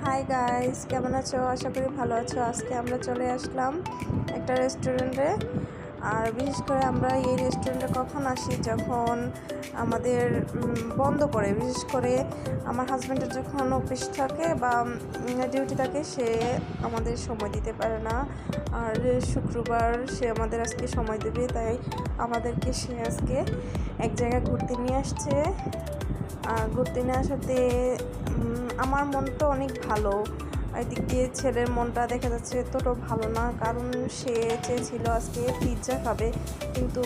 Hi guys, কেমন আছো? আশা করি ভালো আছো। আজকে আমরা চলে আসলাম একটা রেস্টুরেন্টে। আর বিশেষ করে আমরা এই রেস্টুরেন্টে কখন আসি, যখন আমাদের বন্ধ করে। বিশেষ করে আমার হাজব্যান্ডের যখন অফিস থাকে বা ডিউটি থাকে, সে আমাদের সময় দিতে পারে না। আর শুক্রবার সে আমাদের আজকে সময় দেবে, তাই আমাদেরকে সে আজকে এক জায়গায় ঘুরতে নিয়ে আসছে। ঘুরতে নিয়ে আসাতে আমার মন তো অনেক ভালো। এদিক দিয়ে ছেলের মনটা দেখা যাচ্ছে এতটাও ভালো না, কারণ সে চেয়েছিল আজকে পিৎজা খাবে, কিন্তু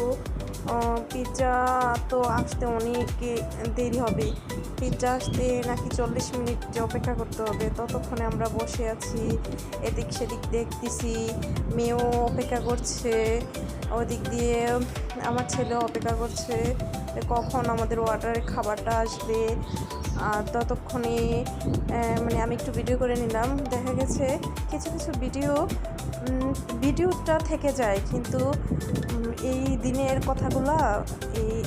পিৎজা তো আসতে অনেক দেরি হবে। পিৎজা আসতে নাকি 40 মিনিট অপেক্ষা করতে হবে। ততক্ষণে আমরা বসে আছি, এদিক সেদিক দেখতেছি, মেয়েও অপেক্ষা করছে, ওদিক দিয়ে আমার ছেলেও অপেক্ষা করছে কখন আমাদের অর্ডারের খাবারটা আসবে। আর ততক্ষণে মানে আমি একটু ভিডিও করে নিলাম। দেখা গেছে কিছু কিছু ভিডিওটা থেকে যায়, কিন্তু এই দিনের কথাগুলা,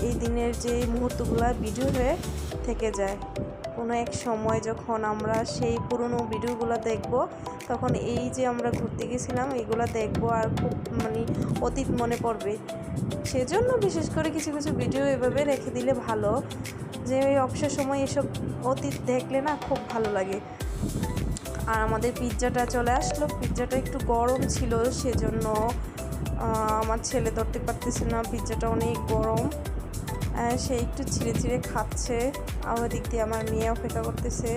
এই দিনের যে মুহূর্তগুলো ভিডিও হয়ে থেকে যায়। কোনো এক সময় যখন আমরা সেই পুরনো ভিডিওগুলো দেখব, তখন এই যে আমরা ঘুরতে গেছিলাম এইগুলো দেখবো আর খুব মানে অতীত মনে পড়বে। সেজন্য বিশেষ করে কিছু কিছু ভিডিও এভাবে রেখে দিলে ভালো, যে ওই অবসর সময় এসব অতীত দেখলে না খুব ভালো লাগে। আর আমাদের পিৎজাটা চলে আসলো। পিৎজাটা একটু গরম ছিল, সেজন্য আমার ছেলে ধরতে পারতেছে না, পিৎজাটা অনেক গরম। সে একটু ছিঁড়ে ছিঁড়ে খাচ্ছে। আমার দিক দিয়ে আমার মেয়ে অপেক্ষা করতেছে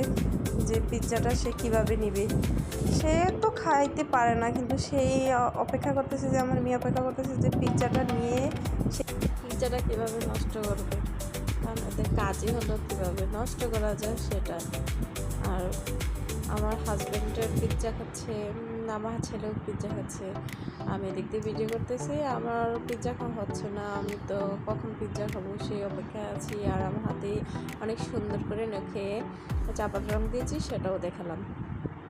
যে পিৎজাটা সে কীভাবে নিবে। সে তো খাইতে পারে না, কিন্তু সেই অপেক্ষা করতেছে, যে আমার মেয়ে অপেক্ষা করতেছে যে পিৎজাটা নিয়ে সে পিৎজাটা কীভাবে নষ্ট করবে। কারণ ওদের কাজই হলো কীভাবে নষ্ট করা যায় সেটা। আর আমার হাজব্যান্ডের পিৎজা খাচ্ছে, আমার ছেলেও পিৎজা খাচ্ছে, আমি এদিক দিয়ে ভিডিও করতেছি। আমার পিৎজা খাওয়া হচ্ছে না, আমি তো কখন পিৎজা খাবো সেই অপেক্ষায় আছি। আর আমার হাতে অনেক সুন্দর করে নখে চাপার রং দিয়েছি, সেটাও দেখালাম।